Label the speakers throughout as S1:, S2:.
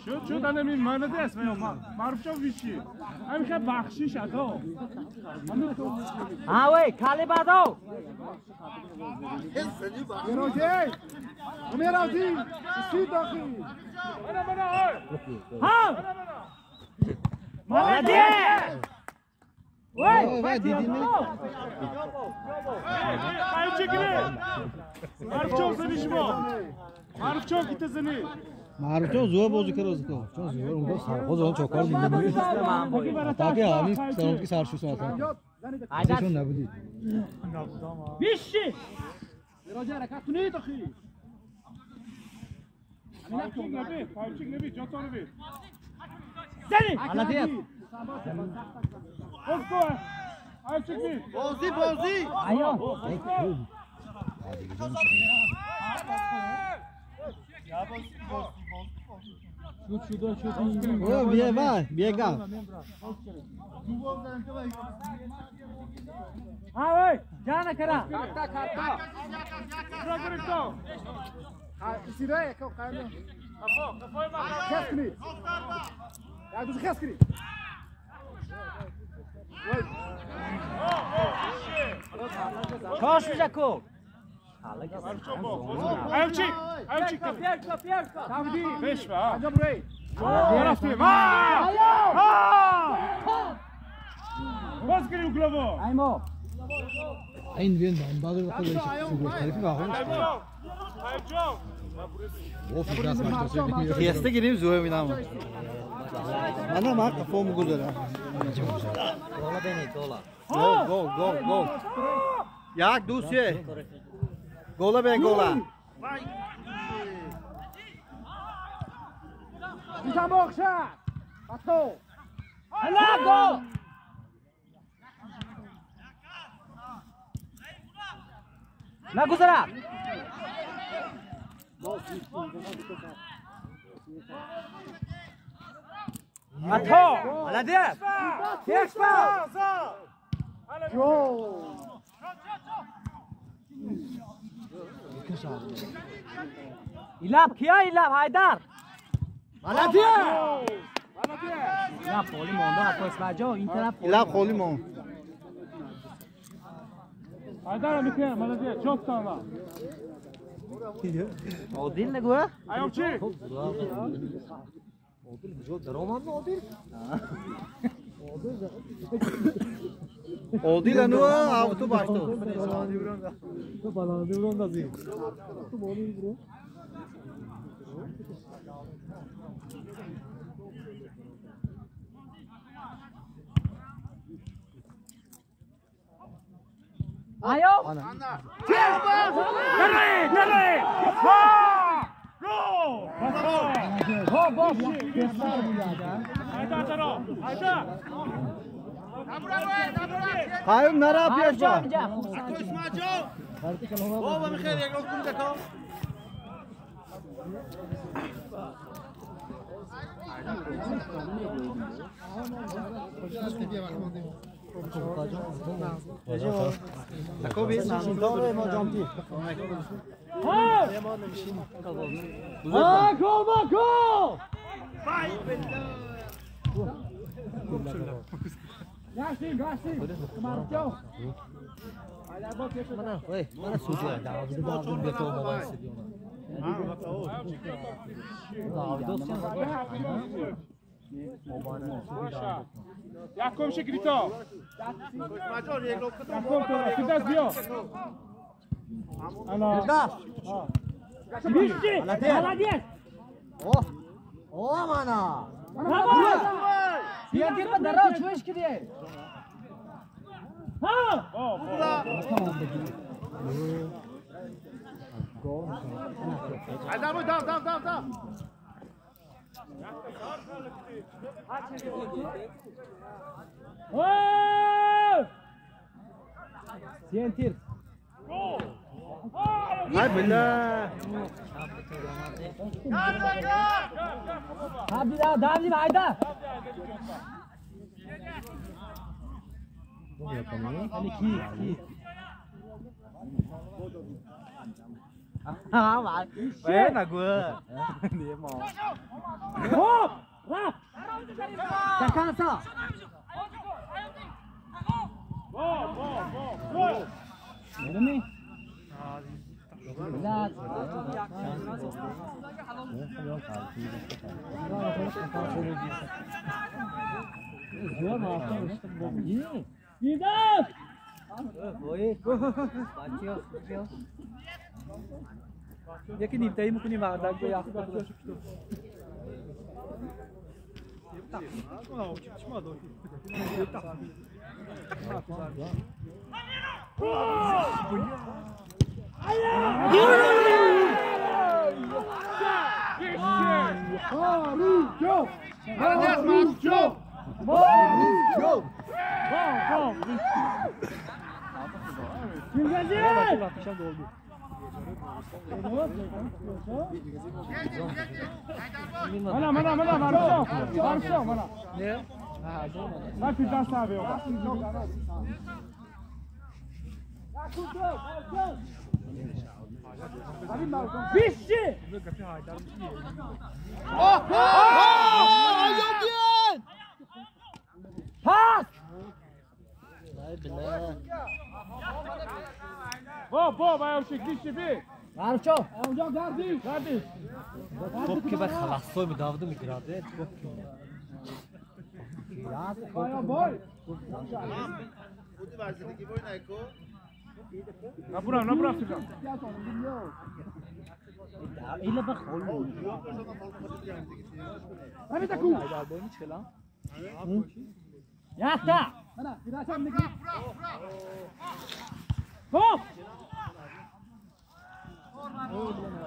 S1: شد همین مانده است معروف شو ویشی همین که بخشیش اتا
S2: وای کالی بادو
S3: میراجی میراجی سی داخل
S1: بنا
S2: ها مالدی وای
S3: دیدی می
S1: معروف شو زنی شما معروف شو کی تزنی
S3: معروف چون زور بازی کرد چون زور اونجا سرخوز اون چوکار می‌بینی تاکي همین سرم کی سرشو ساعت چون نبودی
S1: بیشی راجع حرکت کنید اخی پایچیک نبی جاتو نبی زنی
S2: مالدی
S1: اوکو پایچیک نبی
S3: بازی
S2: ایو
S3: او بیا گام
S2: وای جانا کرا
S1: را گرفتم
S3: سیرای کو قایل
S1: کفای ما
S3: خاص کنی یا دوز خاص کنی
S2: کاش میشه کو
S1: امچی
S2: پیرکا
S3: تامدی
S1: بشوا
S3: عجب ری
S1: رفتیم باز کنیم گلوبو
S2: ایمو
S3: این وین بعد خودش سوق خریفی واقعا او فراس ماشته خیسته گیریم زوه میدم من ما قفوم گذاره
S2: گولا بینی گولا
S3: گل یک دو سه گولا بین گولا میتام بخشد باتو
S2: هلا گو نگذرم اتو مالدی پیشوا
S3: جو
S2: ایلاب کیا ایلاب حیدر
S3: مالدی
S2: ایلاب خالی مونده حتی اسمجا این طرف
S3: ایلاب خالی مون
S1: حیدر میکنم مالدی چوب تانا
S2: عادل نگوه
S1: ایام چی؟
S2: عادل بجو درآمد عادل
S3: عادل انو تو باشتو
S1: تو بالانه برون دازی
S2: آیو
S1: دره
S2: با با
S1: حیدر درا حیدر
S3: قایم نرا پیش با
S4: بابا میخیر یک روز کنید کام
S3: خوبی نام ما جامتی
S2: گو گاشتیم کمارو جو
S3: من سوجه داوود به تو موبایل
S1: یکم شکریتا
S4: ماجور یک روز
S1: یکم تو کی دست بیا انا بیشی مالدی
S2: اوه مانا
S1: بیا
S2: گیر به درا چوش کردی
S4: دام
S2: سینتیر
S3: های بالله
S2: دابلی حیدر کی Bé nagua. Dia mau. Hop! Rap! Jakansa. Ini. Belat. Jual maafkan ini. Tidak. Oi. Bacio. Ya que nintei mu kuni magda ko ya.
S1: Mana Marufcan mana. Ne? Ben Firdevs abi yok. Fişçi!
S3: Ayıldın!
S2: Pas!
S1: Hop ayavşık dişçi bir.
S2: Marufcan.
S1: Gardiş.
S3: Top ki ben xalasoy mu davdı mı giradi? Top ki.
S1: Boy.
S4: بودی ورزیدگی بای نکو
S1: Nabura Firdevs.
S2: Ile bak oğlum.
S1: Hadi takım.
S2: Yakta.
S1: Hop.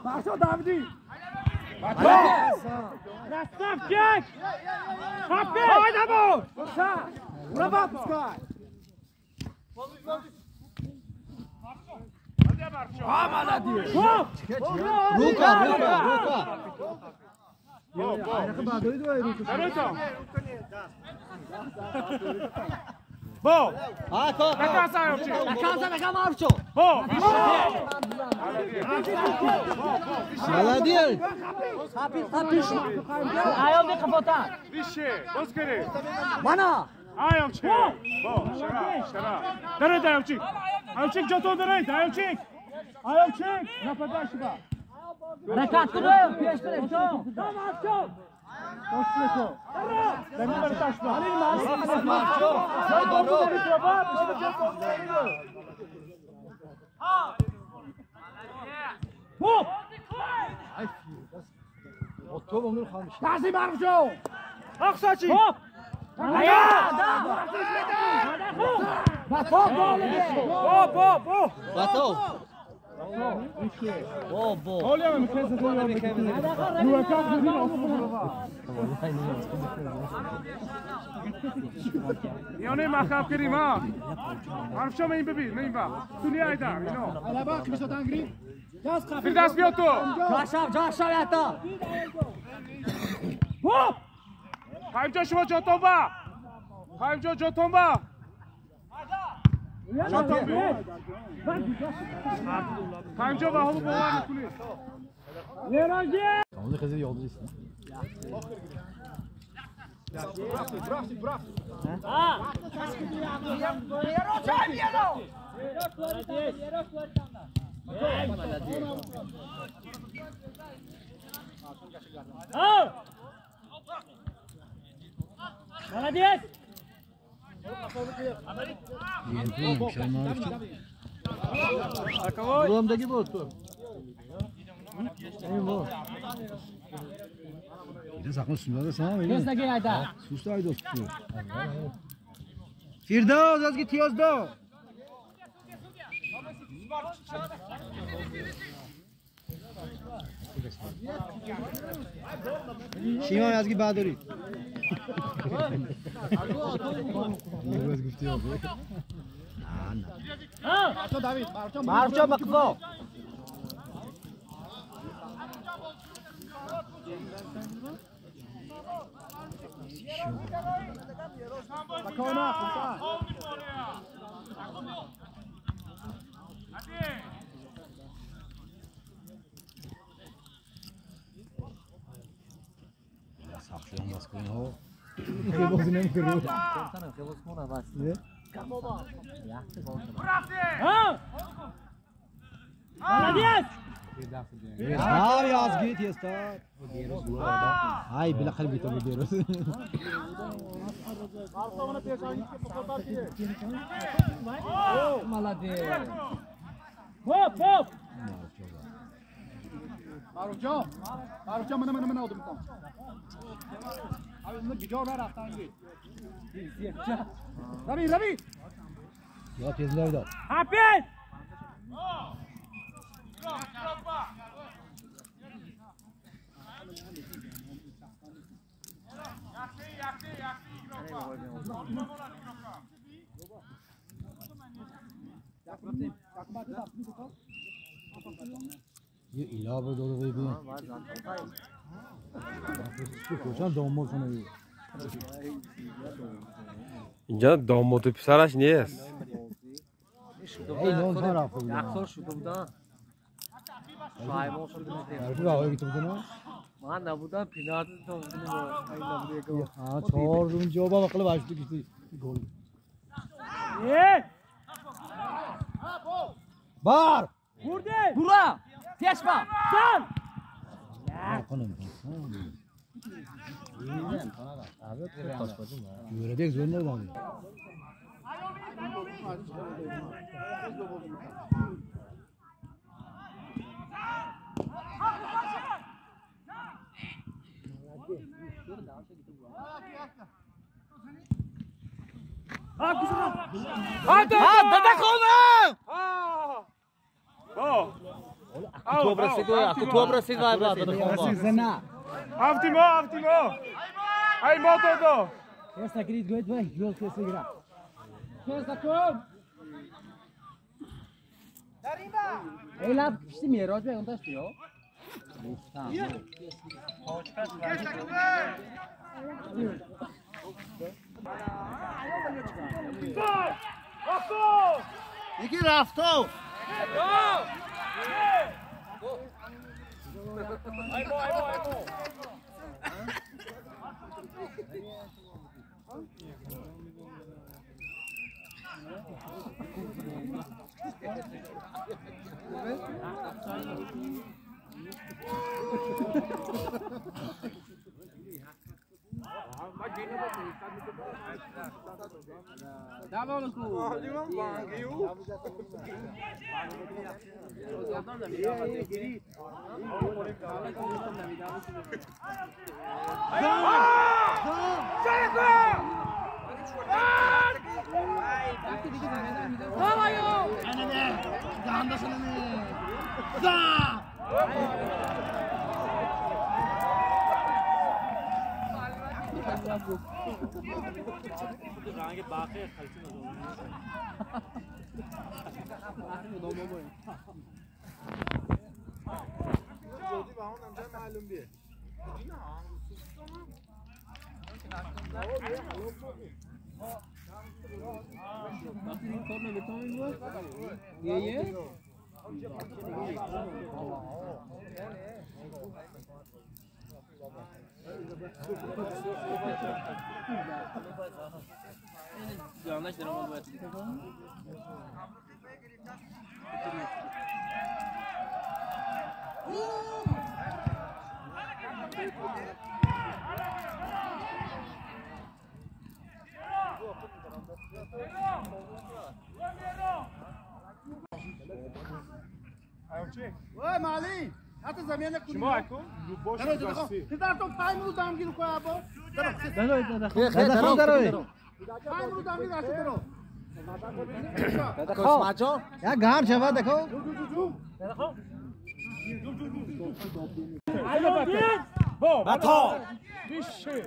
S1: Başla Davidi. Rastaf çek. Happy. Haydi bu. Buna bak Sky. Hop.
S3: Ruka.
S1: Bo.
S3: Hakan.
S1: Nakansa ayavşık.
S2: Nakansa Marufcan.
S1: Bo.
S3: Молодец.
S2: Kapış. Ayol de kapatan.
S1: Dişçi. Bozkırı.
S2: Mana.
S1: Ayavşık. Bo. Şara. Deret ayavşık. Ayavşık joto deret. Ayavşık. Napadaşıba.
S2: Harakat kılıyor. Peş peş çok. Tamam çok.
S1: Koşturuyor. Demir taşma. Hop.
S3: Top onur kalmış.
S1: Tazi Marufcan. Aksaçı. Hop.
S2: Batov.
S1: Hop.
S3: Batov. Bo.
S1: Olha, me quer dizer, não é carro de novo. Eu nem marcava aquele mal. Marufcan nem bebi, nem vá. Tu nem aí dá, não.
S4: Olha bak bir sotan grip
S1: Firdevs Biyoto.
S2: Joshua yatta.
S1: Hop. Kayımca şuma Jotomba. Kayımca Jotomba. Kayımca bahulu boğar mı? Yerangi.
S3: Onu kızı yoldu işte.
S2: Молодец.
S3: Yendim, şey Marufcan. Buramdaki bu top. Eyvah. Bir de sakın sularda sana öyle.
S2: Kesna gel ayda.
S3: Susta ayda tutuyor. Firdevs az git yazda. Şiman az git Baduri. Biraz güftü yok.
S2: Marufcan bakıvo.
S1: Bakona, kusa.
S3: سخشون بس کنی ها خیلی بازی نمیکنه یاز گیت استاد های بالاخره بیت رو دیروز
S2: هوب
S4: معروف جان من آدم میکنم اون دیگه رفتن روی
S3: یا تیز نمیداد
S2: حفیظ
S3: یه ایلابه دو ببین کجا دامادشونه
S5: اینجا داماد و پسرش نیست
S3: ای نون رفته بودن
S2: یخسار شده بودن شایبان شده بودن
S3: عرفی باقی گیته بودن
S2: من نبودم پینارد تا بودیم
S3: ها چهار روم جوابا بقله باشتی گیتی گل بار
S2: برده برا پیش با سال
S3: کنم یوردک زور نداری
S5: تو برسید وای بعد
S1: Avtimo! Hai moto do!
S3: Esta querido goit vai, yol kese gira.
S2: Eylab pişti mi Roj Bey ondaş diyor. Tamam.
S4: یکی رفتو وای مالی حتی زمین کنی
S1: شما اکو؟ رو باش بستی
S4: پدر تو 5 روز دام گیر کوه ابا پنج روز دام گیر راستی درو
S3: یا گار شوا देखो
S1: باتو بیشه